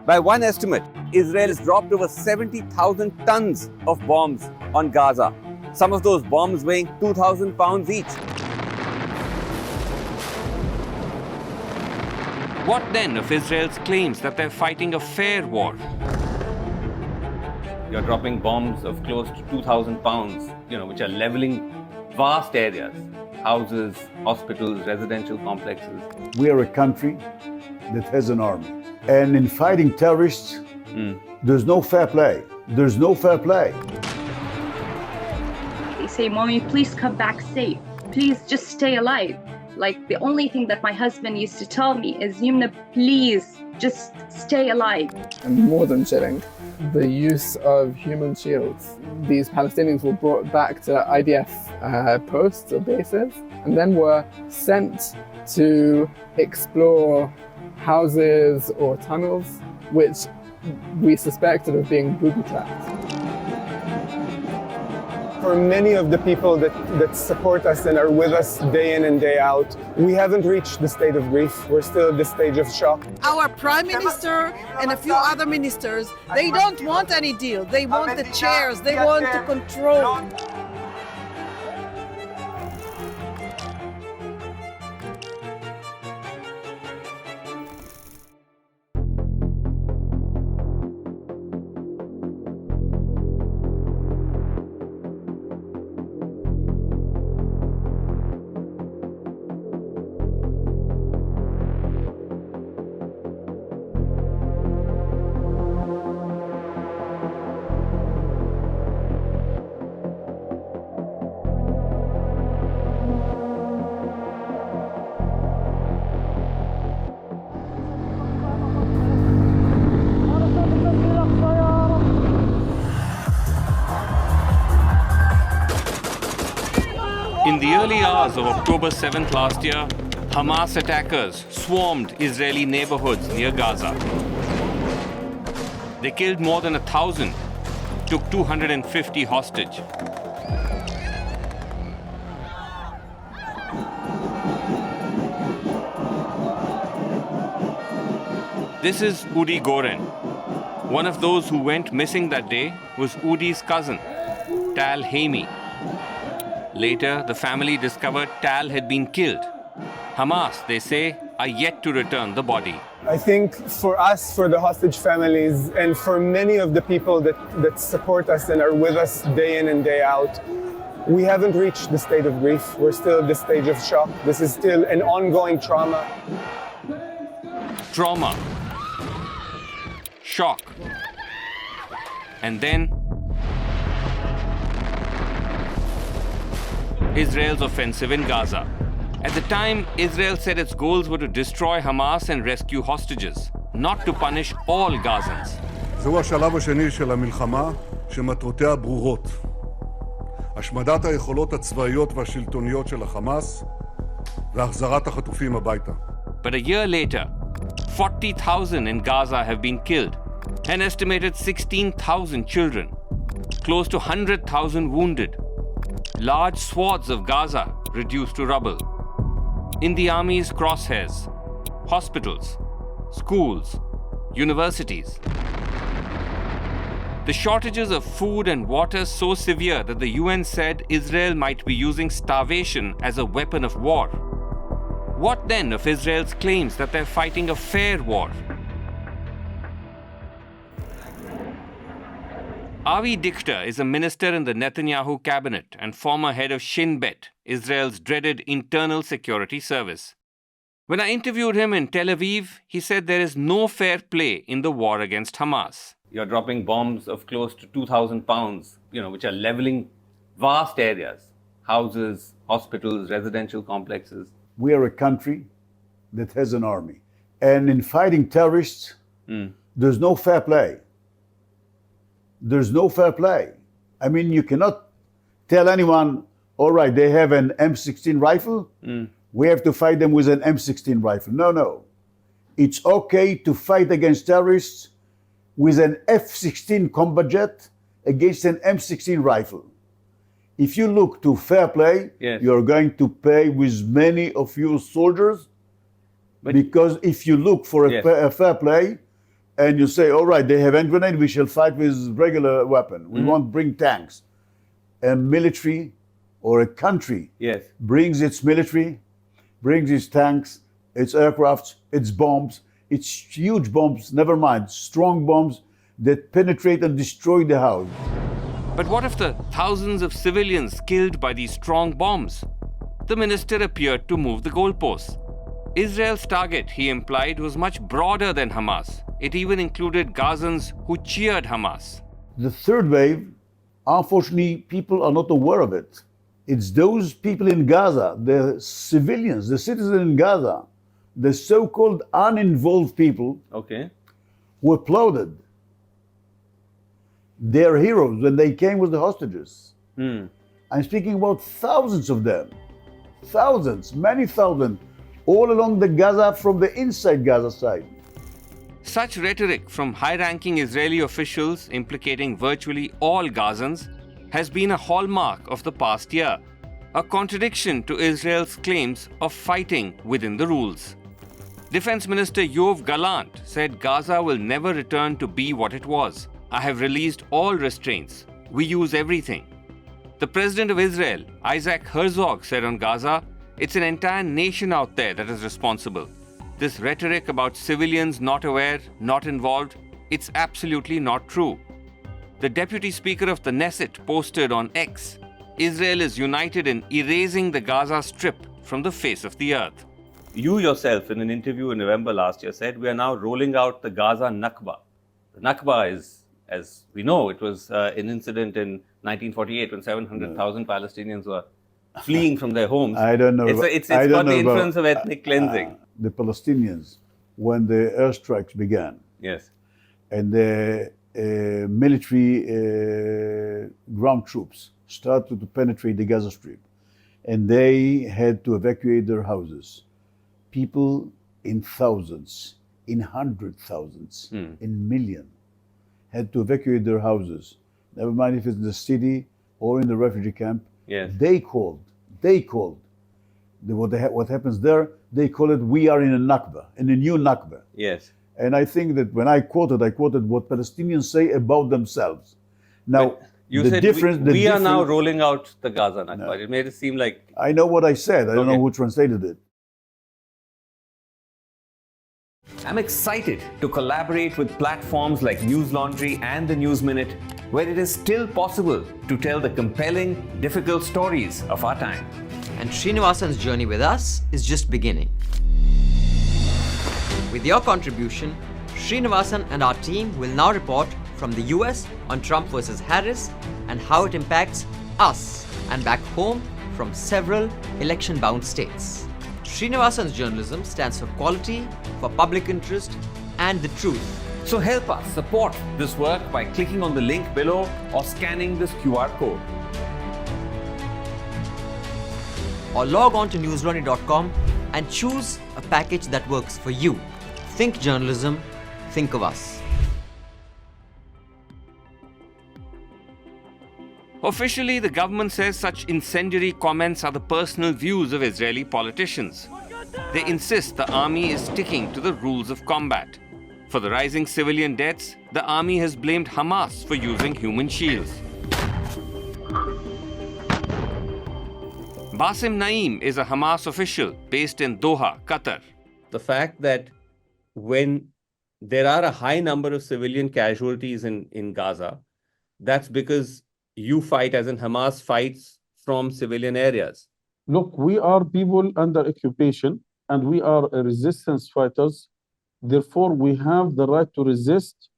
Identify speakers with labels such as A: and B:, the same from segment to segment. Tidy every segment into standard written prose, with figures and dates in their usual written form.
A: By one estimate, Israel has dropped over 70,000 tons of bombs on Gaza. Some of those bombs weighing 2,000 pounds each.
B: What then of Israel's claims that they're fighting a fair war?
A: You're dropping bombs of close to 2,000 pounds, which are leveling vast areas, houses, hospitals, residential complexes.
C: We are a country that has an army. And in fighting terrorists, there's no fair play. There's no fair play.
D: They say, "Mommy, please come back safe. Please just stay alive." Like, the only thing that my husband used to tell me is, "Yumna, please just stay alive."
E: And more than chilling, the use of human shields. These Palestinians were brought back to IDF posts or bases and then were sent to explore houses or tunnels which we suspected of being booby-trapped.
F: For many of the people that support us and are with us day in and day out, we haven't reached the state of grief. We're still at the stage of shock.
G: Our Prime Minister and a few other ministers, they don't want any deal. They want the chairs. They want to control.
B: In the early hours of October 7th last year, Hamas attackers swarmed Israeli neighborhoods near Gaza. They killed more than 1,000, took 250 hostage. This is Udi Goren. One of those who went missing that day was Udi's cousin, Tal Haimi. Later, the family discovered Tal had been killed. Hamas, they say, are yet to return the body.
F: I think for us, for the hostage families, and for many of the people that support us and are with us day in and day out, we haven't reached the state of grief. We're still at the stage of shock. This is still an ongoing trauma.
B: Trauma. Shock. And then Israel's offensive in Gaza. At the time, Israel said its goals were to destroy Hamas and rescue hostages, not to punish all Gazans.
H: זהו השלב השני של המלחמה, שמטרותיה ברורות. השמדת היכולות הצבאיות והשלטוניות של החמאס, והחזרת החטופים הביתה.
B: But a year later, 40,000 in Gaza have been killed, an estimated 16,000 children, close to 100,000 wounded. Large swaths of Gaza reduced to rubble. In the army's crosshairs, hospitals, schools, universities. The shortages of food and water so severe that the UN said Israel might be using starvation as a weapon of war. What then of Israel's claims that they're fighting a fair war? Avi Dichter is a minister in the Netanyahu cabinet and former head of Shin Bet, Israel's dreaded internal security service. When I interviewed him in Tel Aviv, he said there is no fair play in the war against Hamas.
A: You're dropping bombs of close to 2,000 pounds, which are leveling vast areas, houses, hospitals, residential complexes.
C: We are a country that has an army. And in fighting terrorists, there's no fair play. There's no fair play. I mean, you cannot tell anyone, all right, they have an M16 rifle, we have to fight them with an M16 rifle. No. It's okay to fight against terrorists with an F-16 combat jet against an M16 rifle. If you look to fair play,
A: yes,
C: you're going to pay with many of your soldiers, because if you look for a fair play, and you say, all right, they have hand grenade, we shall fight with regular weapon. We won't bring tanks. A military or a country
A: Yes.
C: brings its military, brings its tanks, its aircrafts, its bombs, its huge bombs, never mind, strong bombs that penetrate and destroy the house.
B: But what of the thousands of civilians killed by these strong bombs? The minister appeared to move the goalposts. Israel's target, he implied, was much broader than Hamas. It even included Gazans who cheered Hamas.
C: The third wave, unfortunately, people are not aware of it. It's those people in Gaza, the civilians, the citizens in Gaza, the so-called uninvolved people
A: Okay.
C: who applauded their heroes when they came with the hostages. I'm speaking about thousands of them. Thousands, many thousands, all along the Gaza from the inside Gaza side.
B: Such rhetoric from high-ranking Israeli officials implicating virtually all Gazans has been a hallmark of the past year, a contradiction to Israel's claims of fighting within the rules. Defense Minister Yoav Gallant said Gaza will never return to be what it was. I have released all restraints. We use everything. The President of Israel, Isaac Herzog, said on Gaza, it's an entire nation out there that is responsible. This rhetoric about civilians not aware, not involved, it's absolutely not true. The Deputy Speaker of the Knesset posted on X, Israel is united in erasing the Gaza Strip from the face of the earth.
A: You yourself, in an interview in November last year, said we are now rolling out the Gaza Nakba. The Nakba is, as we know, it was an incident in 1948 when 700,000 Palestinians were fleeing from their homes.
C: I don't know.
A: It's got the influence of ethnic cleansing.
C: The Palestinians, when the airstrikes began,
A: Yes.
C: and the military ground troops started to penetrate the Gaza Strip, and they had to evacuate their houses. People in thousands, in hundred thousands, in millions, had to evacuate their houses. Never mind if it's in the city or in the refugee camp.
A: Yes.
C: They called. What happens there, they call it, we are in a Nakba, in a new Nakba.
A: Yes.
C: And I think that when I quoted what Palestinians say about themselves. Now,
A: But you
C: the
A: said
C: difference,
A: we are now rolling out the Gaza Nakba.
C: No.
A: It made it seem like...
C: I know what I said. I don't
A: Okay.
C: know who translated it.
B: I'm excited to collaborate with platforms like Newslaundry and the News Minute, where it is still possible to tell the compelling, difficult stories of our time.
I: And Sreenivasan's journey with us is just beginning. With your contribution, Sreenivasan and our team will now report from the US on Trump versus Harris and how it impacts us, and back home from several election-bound states. Sreenivasan's journalism stands for quality, for public interest, and the truth.
B: So help us support this work by clicking on the link below or scanning this QR code.
I: Or log on to newslaundry.com and choose a package that works for you. Think journalism, think of us.
B: Officially, the government says such incendiary comments are the personal views of Israeli politicians. They insist the army is sticking to the rules of combat. For the rising civilian deaths, the army has blamed Hamas for using human shields. Basim Naeem is a Hamas official based in Doha, Qatar.
A: The fact that when there are a high number of civilian casualties in Gaza, that's because you fight, as in Hamas fights from civilian areas.
J: Look, we are people under occupation and we are resistance fighters. Therefore, we have the right to resist.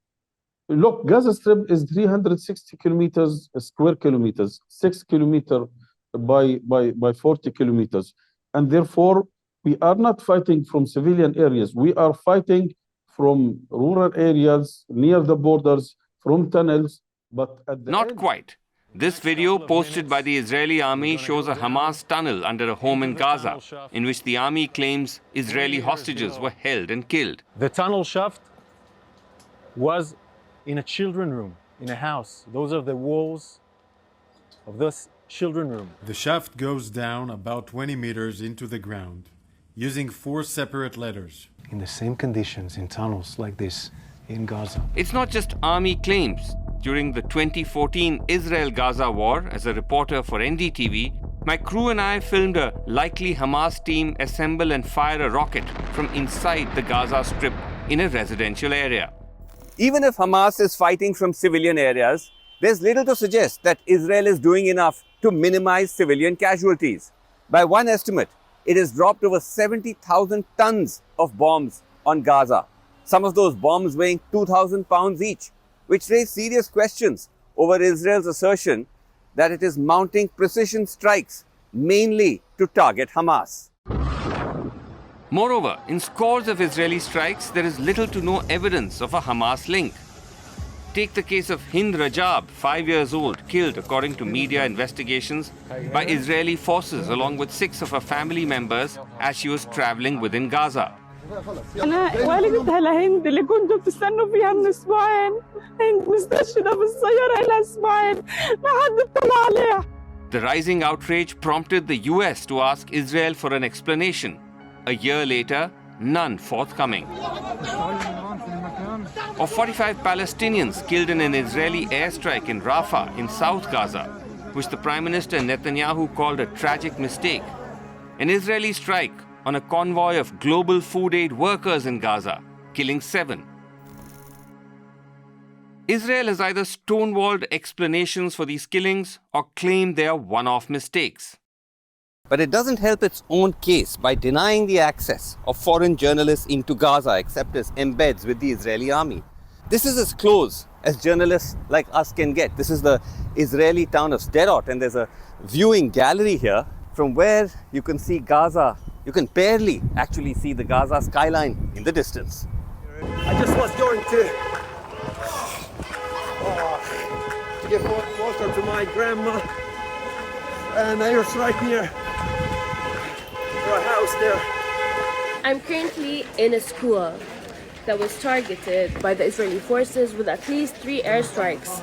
J: Look, Gaza Strip is 360 kilometers, square kilometers, 6 kilometers by 40 kilometers. And therefore, we are not fighting from civilian areas. We are fighting from rural areas, near the borders, from tunnels. But at the
B: Not
J: end,
B: quite. This video posted by the Israeli army shows a Hamas tunnel under a home in Gaza, in which the army claims Israeli hostages were held and killed.
K: The tunnel shaft was in a children's room, in a house. Those are the walls of this children's room.
L: The shaft goes down about 20 meters into the ground, using 4 separate ladders.
K: In the same conditions in tunnels like this, in Gaza.
B: It's not just army claims. During the 2014 Israel-Gaza war, as a reporter for NDTV, my crew and I filmed a likely Hamas team assemble and fire a rocket from inside the Gaza Strip in a residential area. Even if Hamas is fighting from civilian areas, there's little to suggest that Israel is doing enough to minimize civilian casualties. By one estimate, it has dropped over 70,000 tons of bombs on Gaza, some of those bombs weighing 2,000 pounds each, which raise serious questions over Israel's assertion that it is mounting precision strikes mainly to target Hamas. Moreover, in scores of Israeli strikes, there is little to no evidence of a Hamas link. Take the case of Hind Rajab, 5 years old, killed, according to media investigations, by Israeli forces along with 6 of her family members as she was traveling within Gaza.
M: أنا والدتها لهند اللي كنتوا بتستنوا فيها من أسبوعين. هند مستشفى بالسيارة إلى أسبوعين ما حد اطلع عليها.
B: The rising outrage prompted the US to ask Israel for an explanation. A year later, none forthcoming. Of 45 Palestinians killed in an Israeli airstrike in Rafah in South Gaza, which the Prime Minister Netanyahu called a tragic mistake. An Israeli strike on a convoy of global food aid workers in Gaza, killing 7. Israel has either stonewalled explanations for these killings or claimed they are one-off mistakes. But it doesn't help its own case by denying the access of foreign journalists into Gaza except as embeds with the Israeli army. This is as close as journalists like us can get. This is the Israeli town of Sderot, and there's a viewing gallery here from where you can see Gaza. You can barely actually see the Gaza skyline in the distance.
N: I just was going to give water to my grandma, and I was right near a house there.
O: I'm currently in a school that was targeted by the Israeli forces with at least 3 airstrikes.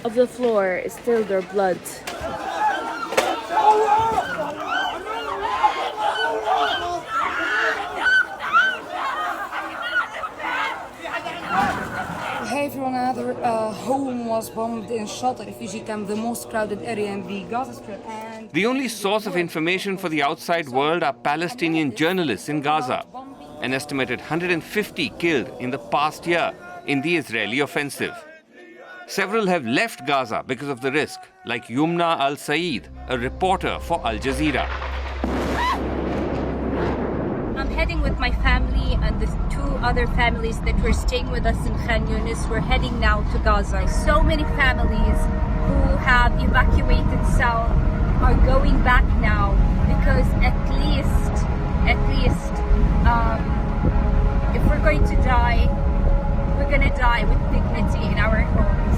O: Of the floor is still their blood.
P: Behavior on another home was bombed in shot. A refugee camp, the most crowded area in the Gaza Strip. And
B: The only source of information for the outside world are Palestinian journalists in Gaza. An estimated 150 killed in the past year in the Israeli offensive. Several have left Gaza because of the risk, like Yumna Al-Saeed, a reporter for Al Jazeera.
Q: I'm heading with my family and the 2 other families that were staying with us in Khan Yunis. We're heading now to Gaza. So many families who have evacuated south are going back now because at least, if we're going to die, we're going to die with dignity in our homes.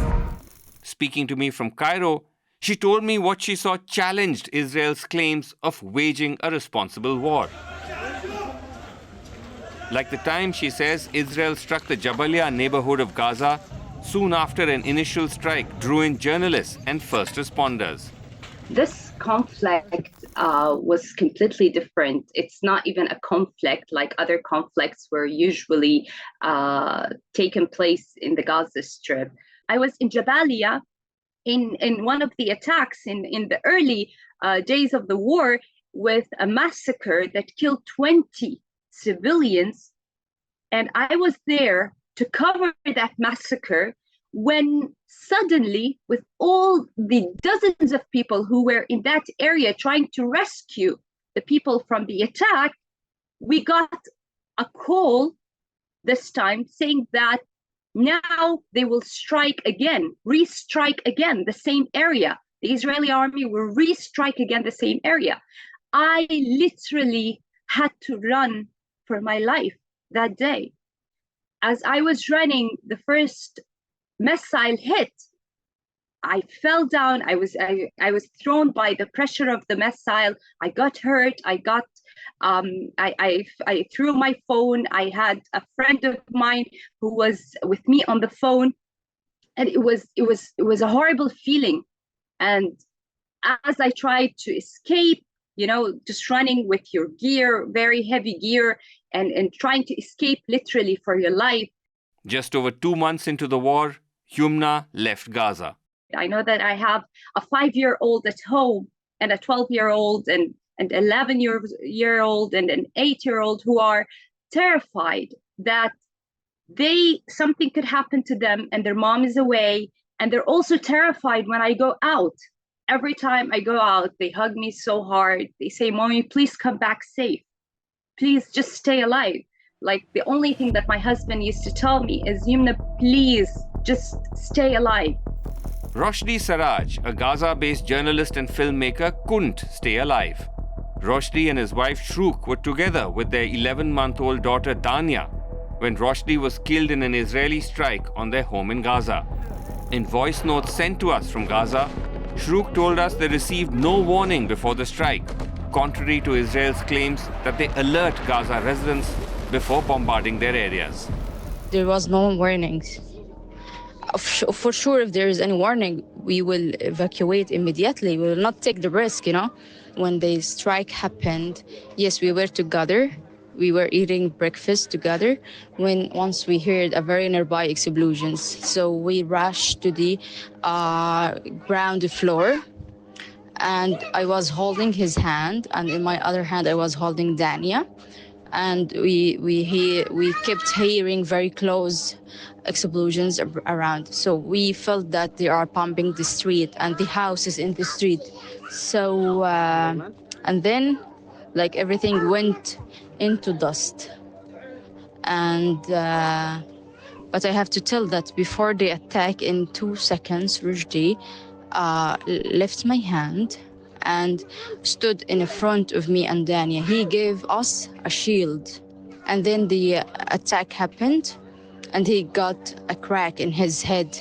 B: Speaking to me from Cairo, she told me what she saw challenged Israel's claims of waging a responsible war. Like the time, she says, Israel struck the Jabalia neighborhood of Gaza soon after an initial strike drew in journalists and first responders.
D: This conflict was completely different. It's not even a conflict like other conflicts were usually taken place in the Gaza Strip. I was in Jabalia in one of the attacks in the early days of the war with a massacre that killed 20 civilians, and I was there to cover that massacre when suddenly, with all the dozens of people who were in that area trying to rescue the people from the attack, we got a call this time saying that now they will strike again, restrike again the same area. The Israeli army will restrike again the same area. I literally had to run for my life that day. As I was running, the first missile hit. I fell down. I was thrown by the pressure of the missile. I got hurt. I threw my phone. I had a friend of mine who was with me on the phone, and it was a horrible feeling. And as I tried to escape, just running with your gear, very heavy gear, and trying to escape literally for your life.
B: Just over 2 months into the war, Yumna left Gaza.
D: I know that I have a 5-year-old at home and a 12-year-old and 11-year-old and an 8-year-old who are terrified that something could happen to them and their mom is away. And they're also terrified when I go out. Every time I go out, they hug me so hard. They say, "Mommy, please come back safe. Please just stay alive." Like, the only thing that my husband used to tell me is, "Yumna, please just stay alive."
B: Roshdi Saraj, a Gaza-based journalist and filmmaker, couldn't stay alive. Roshdi and his wife Shrouk were together with their 11-month-old daughter Dania when Roshdi was killed in an Israeli strike on their home in Gaza. In voice notes sent to us from Gaza, Shrouk told us they received no warning before the strike, contrary to Israel's claims that they alert Gaza residents before bombarding their areas.
R: There was no warnings. For sure, if there is any warning, we will evacuate immediately. We will not take the risk, When the strike happened, yes, we were together. We were eating breakfast together once we heard a very nearby explosions. So we rushed to the ground floor, and I was holding his hand, and in my other hand I was holding Dania, and we kept hearing very close explosions around. So we felt that they are pumping the street and the houses in the street. So and then everything went into dust. And but I have to tell that before the attack, in 2 seconds, Rushdie left my hand and stood in front of me and Dania. He gave us a shield. And then the attack happened, and he got a crack in his head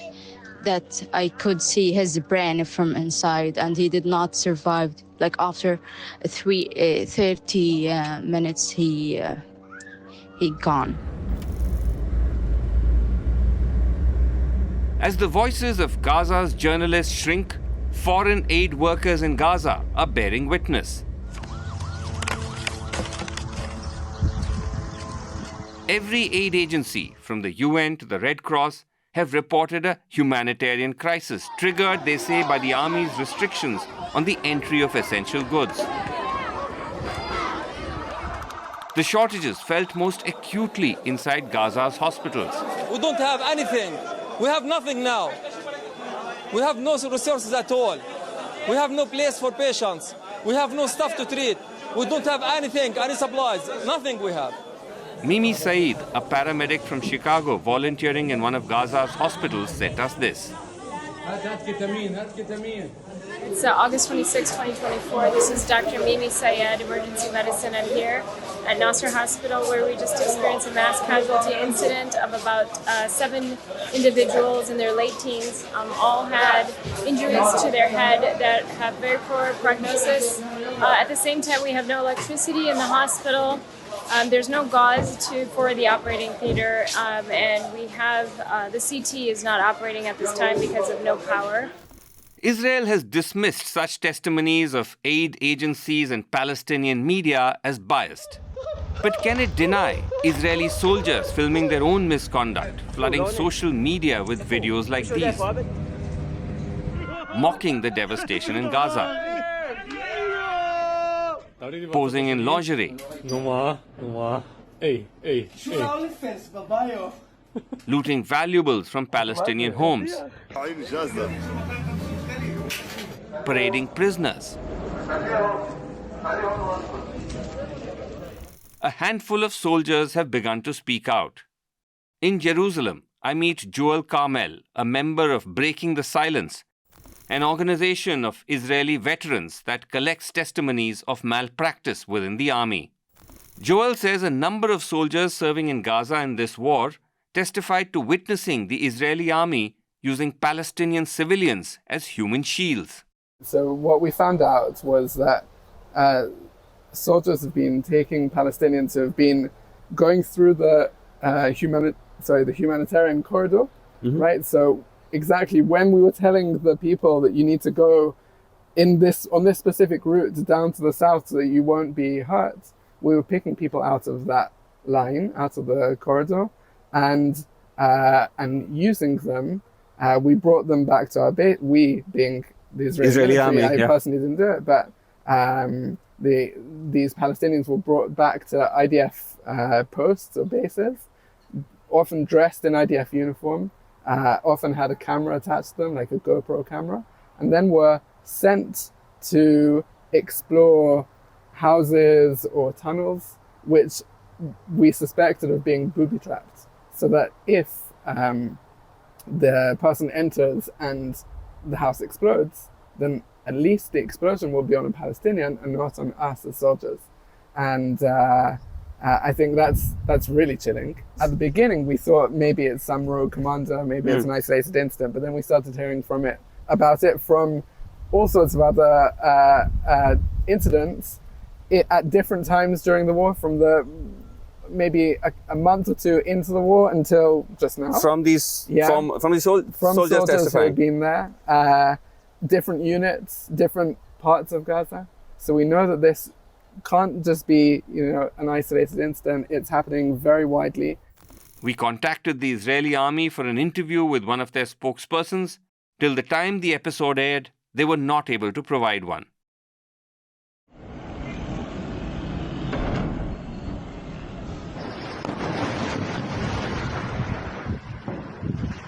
R: that I could see his brain from inside, and he did not survive. After 30 minutes, he gone.
B: As the voices of Gaza's journalists shrink, foreign aid workers in Gaza are bearing witness. Every aid agency, from the UN to the Red Cross, have reported a humanitarian crisis, triggered, they say, by the army's restrictions on the entry of essential goods. The shortages felt most acutely inside Gaza's hospitals.
S: We don't have anything. We have nothing now. We have no resources at all. We have no place for patients. We have no stuff to treat. We don't have anything, any supplies, nothing we have.
B: Mimi Saeed, a paramedic from Chicago volunteering in one of Gaza's hospitals, sent us this.
O: It's August 26, 2024. This is Dr. Mimi Sayed, emergency medicine. I'm here at Nasser Hospital, where we just experienced a mass casualty incident of about 7 individuals in their late teens. All had injuries to their head that have very poor prognosis. At the same time, we have no electricity in the hospital. There's no gauze for the operating theater, and we have the CT is not operating at this time because of no power.
B: Israel has dismissed such testimonies of aid agencies and Palestinian media as biased. But can it deny Israeli soldiers filming their own misconduct, flooding social media with videos like these, mocking the devastation in Gaza, posing in lingerie, looting valuables from Palestinian homes, parading prisoners? A handful of soldiers have begun to speak out. In Jerusalem, I meet Joel Carmel, a member of Breaking the Silence, an organization of Israeli veterans that collects testimonies of malpractice within the army. Joel says a number of soldiers serving in Gaza in this war testified to witnessing the Israeli army using Palestinian civilians as human shields.
E: So what we found out was that soldiers have been taking Palestinians who have been going through the humanitarian corridor, right? So exactly when we were telling the people that you need to go on this specific route down to the south so that you won't be hurt, we were picking people out of that line, out of the corridor, and using them, we brought them back to our base. We being the Israeli
A: army.
E: I personally didn't do it, but these Palestinians were brought back to IDF posts or bases, often dressed in IDF uniform, often had a camera attached to them, like a GoPro camera, and then were sent to explore houses or tunnels, which we suspected of being booby-trapped, so that if the person enters and the house explodes, then at least the explosion will be on a Palestinian and not on us as soldiers. And I think that's really chilling. At the beginning, we thought maybe it's some rogue commander, maybe it's an isolated incident, but then we started hearing about it from all sorts of other incidents at different times during the war, from maybe a month or two into the war until just now.
A: From these soldiers
E: soldiers
A: testifying.
E: who have been there, different units, different parts of Gaza. So we know that this can't just be, an isolated incident. It's happening very widely.
B: We contacted the Israeli army for an interview with one of their spokespersons. Till the time the episode aired, they were not able to provide one.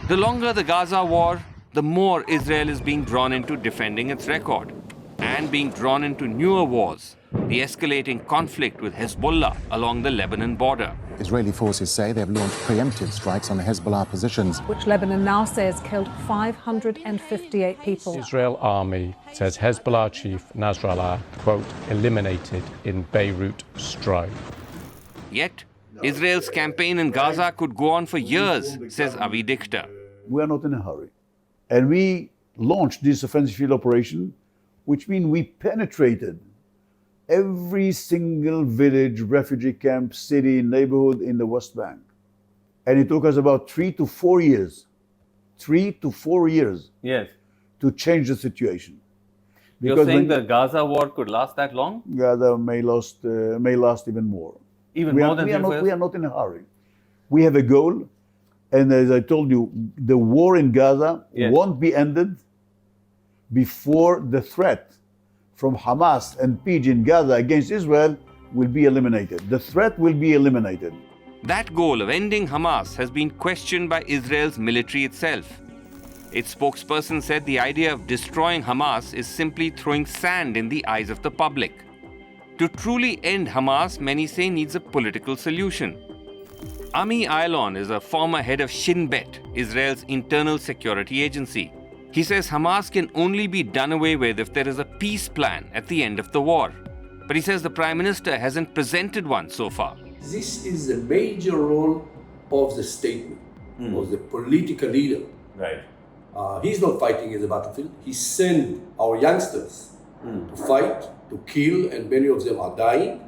B: The longer the Gaza war, the more Israel is being drawn into defending its record and being drawn into newer wars, the escalating conflict with Hezbollah along the Lebanon border.
T: Israeli forces say they've launched preemptive strikes on the Hezbollah positions,
U: which Lebanon now says killed 558 people.
V: Israel army says Hezbollah chief Nasrallah, quote, eliminated in Beirut strike.
B: Yet, Israel's campaign in Gaza could go on for years, says Avi Dichter.
C: We are not in a hurry. And we launched this offensive field operation, which means we penetrated every single village, refugee camp, city, neighborhood in the West Bank. And it took us about 3 to 4 years. 3 to 4 years.
A: Yes.
C: To change the situation.
A: You're saying the Gaza war could last that long?
C: Gaza may last even more.
A: Even more than 3 years?
C: We are not in a hurry. We have a goal. And as I told you, the war in Gaza won't be ended before the threat from Hamas and PG in Gaza against Israel will be eliminated. The threat will be eliminated.
B: That goal of ending Hamas has been questioned by Israel's military itself. Its spokesperson said the idea of destroying Hamas is simply throwing sand in the eyes of the public. To truly end Hamas, many say needs a political solution. Ami Aylon is a former head of Shin Bet, Israel's internal security agency. He says Hamas can only be done away with if there is a peace plan at the end of the war. But he says the Prime Minister hasn't presented one so far.
W: This is a major role of the statesman, of the political leader.
A: Right.
W: He's not fighting in the battlefield. He sent our youngsters to fight, to kill, and many of them are dying.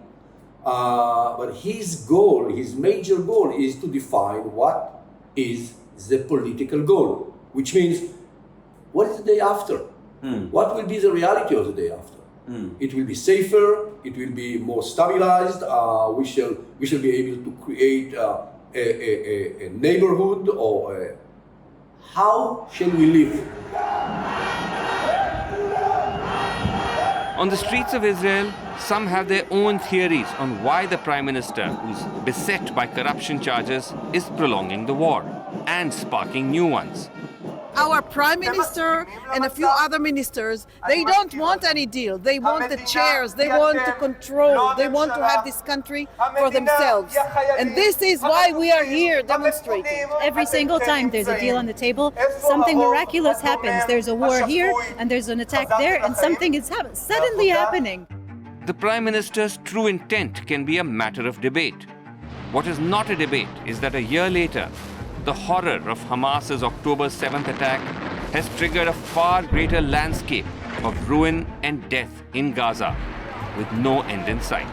W: But his goal, his major goal, is to define what is the political goal, which means what is the day after? What will be the reality of the day after? It will be safer. It will be more stabilized. We shall be able to create a neighborhood, or how shall we live?
B: On the streets of Israel, some have their own theories on why the Prime Minister, who's beset by corruption charges, is prolonging the war and sparking new ones.
G: Our Prime Minister and a few other ministers, they don't want any deal. They want the chairs. They want to control. They want to have this country for themselves. And this is why we are here demonstrating.
X: Every single time there's a deal on the table, something miraculous happens. There's a war here and there's an attack there, and something is suddenly happening.
B: The Prime Minister's true intent can be a matter of debate. What is not a debate is that a year later, the horror of Hamas's October 7th attack has triggered a far greater landscape of ruin and death in Gaza, with no end in sight.